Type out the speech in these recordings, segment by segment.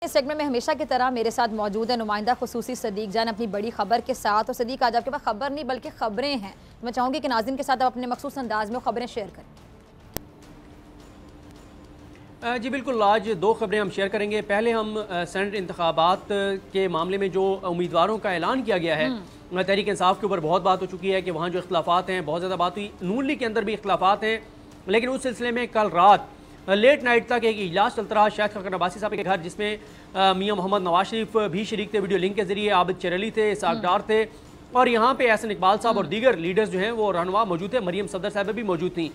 इस सेगमेंट में हमेशा की तरह मेरे साथ मौजूद है नुमाइंदा खुसूसी सदीक जान अपनी बड़ी खबर के साथ। और सदीक, आज आपके पास खबर नहीं बल्कि खबरें हैं। मैं चाहूँगी कि नाज़रीन के साथ आप अपने मखसूस अंदाज में खबरें शेयर करें। जी बिल्कुल, आज दो खबरें हम शेयर करेंगे। पहले हम सेनेट इंतखाबात के मामले में जो उम्मीदवारों का ऐलान किया गया है, तहरीक इंसाफ के ऊपर बहुत बात हो चुकी है कि वहाँ जो इख्तलाफात हैं, बहुत ज़्यादा बात हुई। नून लीग के अंदर भी इख्तलाफात हैं, लेकिन उस सिलसिले में कल रात लेट नाइट तक एक इजलास चलता रहा शाहिद खकर अब्बासी साहब के घर, जिसमें मियां मोहम्मद नवाज शरीफ भी शरीक थे वीडियो लिंक के जरिए, आबिद चरली थे, इसाक डार थे, और यहाँ पे एहसन इकबाल साहब और दीगर लीडर्स जो हैं वो रहनुमा मौजूद थे। मरियम सफदर साहब भी मौजूद थी।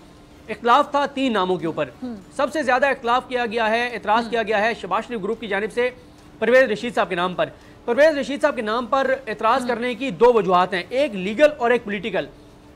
इख्तलाफ था 3 नामों के ऊपर। सबसे ज्यादा इख्तलाफ किया गया है, एतराज़ किया गया है शहबाज शरीफ ग्रुप की जानिब से परवेज रशीद साहब के नाम पर। परवेज रशीद साहब के नाम पर एतराज़ करने की 2 वजूहात हैं, एक लीगल और एक पोलिटिकल।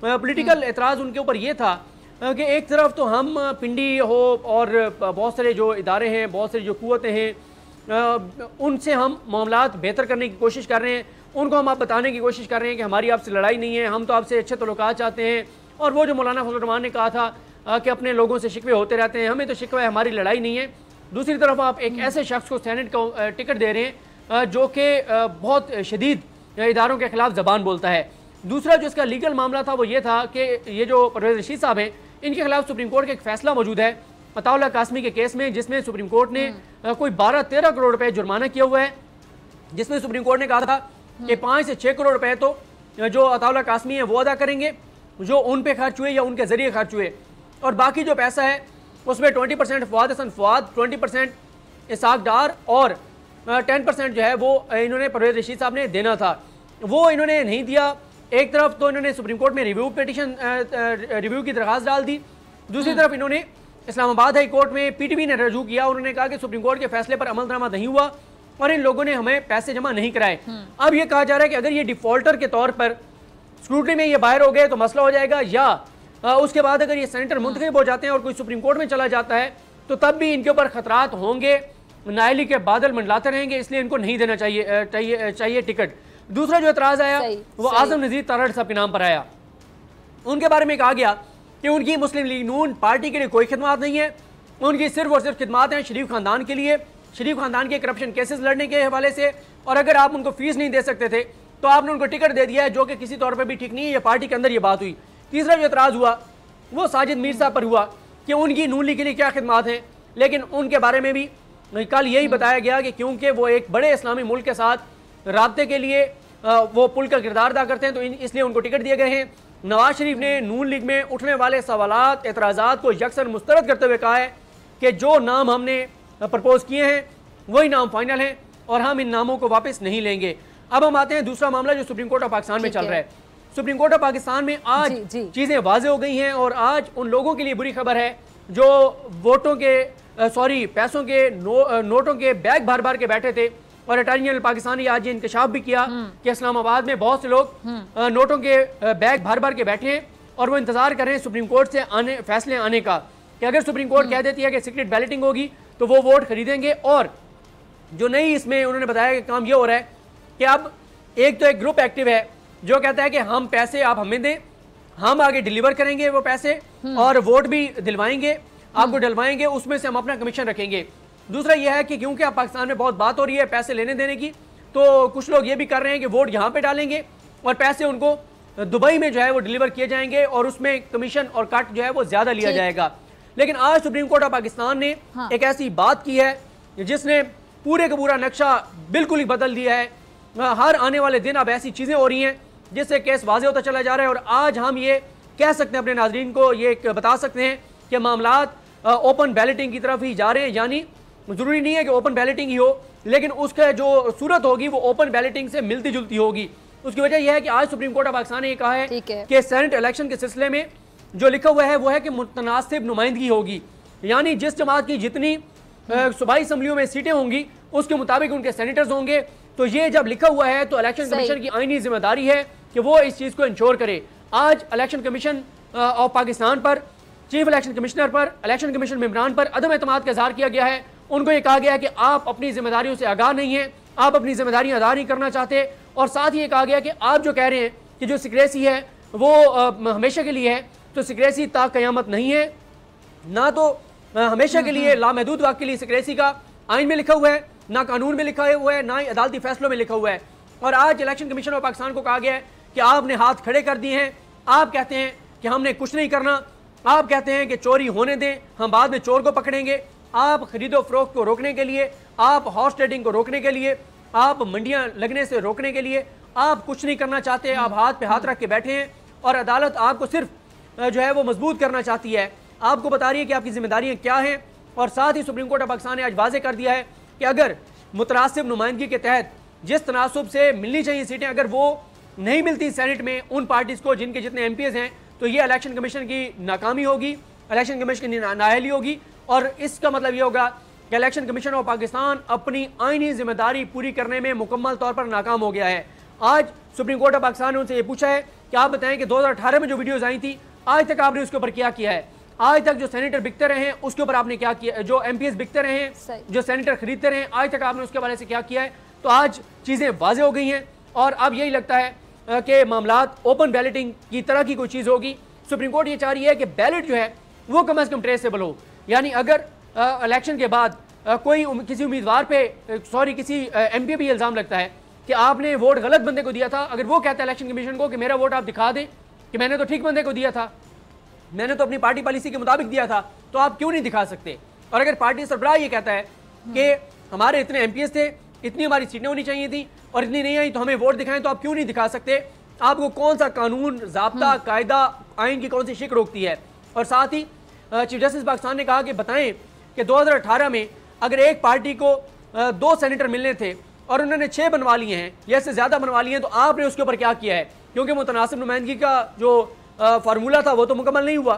पोलिटिकल एतराज़ उनके ऊपर यह था कि एक तरफ तो हम पिंडी हो और बहुत सारे जो इदारे हैं, बहुत सारी जो कुव्वतें हैं, उनसे हम मामलात बेहतर करने की कोशिश कर रहे हैं, उनको हम आप बताने की कोशिश कर रहे हैं कि हमारी आपसे लड़ाई नहीं है, हम तो आपसे अच्छे तल्लुकात चाहते हैं। और वो जो मौलाना फजल रहमान ने कहा था कि अपने लोगों से शिकवे होते रहते हैं, हमें तो शिकवा है, हमारी लड़ाई नहीं है। दूसरी तरफ आप एक ऐसे शख्स को सेनेट को टिकट दे रहे हैं जो कि बहुत शदीद इदारों के खिलाफ ज़बान बोलता है। दूसरा जो इसका लीगल मामला था वो ये था कि ये जो परवेज रशीद साहब हैं, इनके खिलाफ सुप्रीम कोर्ट का एक फैसला मौजूद है अताउल्लाह कासमी के केस में, जिसमें सुप्रीम कोर्ट ने कोई 12-13 करोड़ रुपए जुर्माना किया हुआ है, जिसमें सुप्रीम कोर्ट ने कहा था कि 5 से 6 करोड़ रुपए तो जो अताउल्लाह कासमी है वो अदा करेंगे जो उन पे खर्च हुए या उनके जरिए खर्च हुए, और बाकी जो पैसा है उसमें 20% फवाद हसन फवाद, 20% इसाक डार और 10% जो है वो इन्होंने परवेज रशीद साहब ने देना था, वो इन्होंने नहीं दिया। एक तरफ तो इन्होंने सुप्रीम कोर्ट में रिव्यू की दरखास्त डाल दी, दूसरी तरफ इन्होंने इस्लामाबाद हाई कोर्ट में पीटीबी ने रजू किया। उन्होंने कहा कि सुप्रीम कोर्ट के फैसले पर अमलनामा नहीं हुआ और इन लोगों ने हमें पैसे जमा नहीं कराए। अब ये कहा जा रहा है कि अगर ये डिफॉल्टर के तौर पर स्क्रूटनी में ये बाहर हो गए तो मसला हो जाएगा, या उसके बाद अगर ये सेनेटर मुंतखब हो जाते हैं और कोई सुप्रीम कोर्ट में चला जाता है तो तब भी इनके ऊपर खतरात होंगे, नाअहली के बादल मंडलाते रहेंगे, इसलिए इनको नहीं देना चाहिए टिकट। दूसरा जो एतराज़ आया वो आजम नज़ीर तारड़ साहब के नाम पर आया। उनके बारे में कहा गया कि उनकी मुस्लिम लीग नून पार्टी के लिए कोई खिदमात नहीं है, उनकी सिर्फ और सिर्फ खिदमात हैं शरीफ खानदान के लिए, शरीफ खानदान के करप्शन केसेस लड़ने के हवाले से, और अगर आप उनको फीस नहीं दे सकते थे तो आपने उनको टिकट दे दिया है, जो कि किसी तौर पर भी ठीक नहीं है। ये पार्टी के अंदर ये बात हुई। तीसरा जो एतराज़ हुआ वो साजिद मीर साहब पर हुआ कि उनकी नून लीग के लिए क्या खिदमात हैं, लेकिन उनके बारे में भी कल यही बताया गया कि क्योंकि वो एक बड़े इस्लामी मुल्क के साथ राब्ते के लिए वो पुल का किरदार अदा करते हैं तो इसलिए उनको टिकट दिए गए हैं। नवाज शरीफ ने नून लीग में उठने वाले सवालात एतराज़ात को यकसर मुस्तरद करते हुए कहा है कि जो नाम हमने प्रपोज किए हैं वही नाम फाइनल हैं और हम इन नामों को वापस नहीं लेंगे। अब हम आते हैं दूसरा मामला जो सुप्रीम कोर्ट ऑफ पाकिस्तान में चल रहा है। सुप्रीम कोर्ट ऑफ पाकिस्तान में आज चीज़ें वाज़ेह हो गई हैं और आज उन लोगों के लिए बुरी खबर है जो वोटों के पैसों के नोटों के बैग भर भर के बैठे थे। और अटॉर्नी जनरल पाकिस्तान ने आज ये इंकशाफ भी किया कि इस्लामाबाद में बहुत से लोग नोटों के बैग भर भर के बैठे हैं और वो इंतजार कर रहे हैं सुप्रीम कोर्ट से फैसले आने का, कि अगर सुप्रीम कोर्ट कह देती है कि सीक्रेट बैलेटिंग होगी तो वो वोट खरीदेंगे। और जो नई इसमें उन्होंने बताया कि काम ये हो रहा है कि अब एक तो एक ग्रुप एक्टिव है जो कहता है कि हम पैसे आप हमें दें, हम आगे डिलीवर करेंगे वो पैसे और वोट भी दिलवाएंगे, आपको डलवाएंगे, उसमें से हम अपना कमीशन रखेंगे। दूसरा यह है कि क्योंकि अब पाकिस्तान में बहुत बात हो रही है पैसे लेने देने की, तो कुछ लोग ये भी कर रहे हैं कि वोट यहाँ पे डालेंगे और पैसे उनको दुबई में जो है वो डिलीवर किए जाएंगे और उसमें कमीशन और कट जो है वो ज्यादा लिया जाएगा। लेकिन आज सुप्रीम कोर्ट ऑफ पाकिस्तान ने एक ऐसी बात की है जिसने पूरे का पूरा नक्शा बिल्कुल ही बदल दिया है। हर आने वाले दिन अब ऐसी चीजें हो रही हैं जिससे केस वाज़ेह होता चला जा रहा है और आज हम ये कह सकते हैं, अपने नाजरीन को ये बता सकते हैं कि मामलात ओपन बैलेटिंग की तरफ ही जा रहे हैं। यानी जरूरी नहीं है कि ओपन बैलेटिंग ही हो, लेकिन उसका जो सूरत होगी वो ओपन बैलेटिंग से मिलती जुलती होगी। उसकी वजह यह है कि आज सुप्रीम कोर्ट ऑफ पाकिस्तान ने कहा है कि सेनेट इलेक्शन के सिलसिले में जो लिखा हुआ है वो है कि मुतनासिब नुमाइंदगी होगी, यानी जिस जमात की जितनी सूबाई असम्बलियों में सीटें होंगी उसके मुताबिक उनके सेनेटर्स होंगे। तो ये जब लिखा हुआ है तो इलेक्शन कमीशन की आईनी जिम्मेदारी है कि वो इस चीज को इंश्योर करे। आज इलेक्शन कमीशन ऑफ पाकिस्तान पर, चीफ इलेक्शन कमिश्नर पर, इलेक्शन कमीशन मेंबरान पर अदम एतमाद का इजहार किया गया है। उनको ये कहा गया है कि आप अपनी जिम्मेदारियों से आगाह नहीं है, आप अपनी जिम्मेदारियां अदा नहीं करना चाहते, और साथ ही ये कहा गया कि आप जो कह रहे हैं कि जो सिक्रेसी है वो हमेशा के लिए है, तो सिक्रेसी ता क़यामत नहीं है, ना तो हमेशा के लिए लामहदूद वक्त के लिए सिक्रेसी का आइन में लिखा हुआ है, ना कानून में लिखा हुआ है, ना ही अदालती फैसलों में लिखा हुआ है। और आज इलेक्शन कमीशन ऑफ पाकिस्तान को कहा गया है कि आपने हाथ खड़े कर दिए हैं, आप कहते हैं कि हमने कुछ नहीं करना, आप कहते हैं कि चोरी होने दें, हम बाद में चोर को पकड़ेंगे, आप खरीदो फरोख्त को रोकने के लिए, आप हॉर्स ट्रेडिंग को रोकने के लिए, आप मंडियां लगने से रोकने के लिए आप कुछ नहीं करना चाहते, आप हाथ पे हाथ रख के बैठे हैं और अदालत आपको सिर्फ जो है वो मजबूत करना चाहती है, आपको बता रही है कि आपकी जिम्मेदारियां क्या हैं। और साथ ही सुप्रीम कोर्ट ऑफ पाकिस्तान ने आज वाजे कर दिया है कि अगर मुतनासिब नुमाइंदगी के तहत जिस तनासुब से मिलनी चाहिए सीटें, अगर वो नहीं मिलती सेनेट में उन पार्टीज को जिनके जितने MPs हैं, तो ये इलेक्शन कमीशन की नाकामी होगी, इलेक्शन कमीशन की नाअहली होगी। और इसका मतलब ये होगा कि इलेक्शन कमीशन ऑफ पाकिस्तान अपनी आईनी जिम्मेदारी पूरी करने में मुकम्मल तौर पर नाकाम हो गया है। आज सुप्रीम कोर्ट ऑफ पाकिस्तान ने उनसे ये पूछा है कि आप बताएं कि 2018 में जो वीडियोस आई थी, आज तक आपने उसके ऊपर क्या किया है? आज तक जो सेनेटर बिकते रहे हैं उसके ऊपर आपने क्या किया? जो MPs बिकते रहे हैं, जो सेनेटर खरीदते रहे हैं, आज तक आपने उसके बारे से क्या किया है? तो आज चीजें वाजे हो गई हैं और अब यही लगता है कि मामलात ओपन बैलेटिंग की तरह की कोई चीज होगी। सुप्रीम कोर्ट ये चाह रही है कि बैलेट जो है वो कम से कम ट्रेसेबल हो, यानी अगर इलेक्शन के बाद कोई किसी उम्मीदवार पे किसी MP पे इल्जाम लगता है कि आपने वोट गलत बंदे को दिया था, अगर वो कहता है इलेक्शन कमीशन को कि मेरा वोट आप दिखा दें कि मैंने तो ठीक बंदे को दिया था, मैंने तो अपनी पार्टी पॉलिसी के मुताबिक दिया था, तो आप क्यों नहीं दिखा सकते? और अगर पार्टी सरबराह ये कहता है कि हमारे इतने MPs थे, इतनी हमारी सीटें होनी चाहिए थी और इतनी नहीं आई तो हमें वोट दिखाएं, तो आप क्यों नहीं दिखा सकते? आपको कौन सा कानून, ज़ाब्ता, कायदा, आइन की कौन सी शिक रोकती है? और साथ ही चीफ जस्टिस पाकिस्तान ने कहा कि बताएं कि 2018 में अगर एक पार्टी को 2 सेनेटर मिलने थे और उन्होंने 6 बनवा लिए हैं या इससे ज़्यादा बनवा लिए हैं, तो आपने उसके ऊपर क्या किया है? क्योंकि मुतनासिब नुमाइंदगी का जो फार्मूला था वो तो मुकम्मल नहीं हुआ।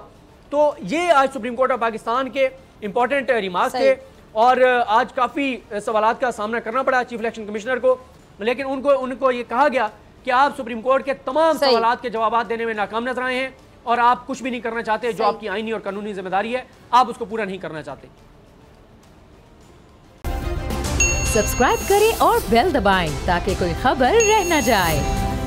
तो ये आज सुप्रीम कोर्ट ऑफ पाकिस्तान के इंपॉर्टेंट रिमार्क्स थे और आज काफ़ी सवालात का सामना करना पड़ा चीफ इलेक्शन कमिश्नर को, लेकिन उनको ये कहा गया कि आप सुप्रीम कोर्ट के तमाम सवालात के जवाब देने में नाकाम नजर आए हैं और आप कुछ भी नहीं करना चाहते, जो आपकी आईनी और कानूनी जिम्मेदारी है आप उसको पूरा नहीं करना चाहते। सब्सक्राइब करें और बेल दबाएं ताकि कोई खबर रह न जाए।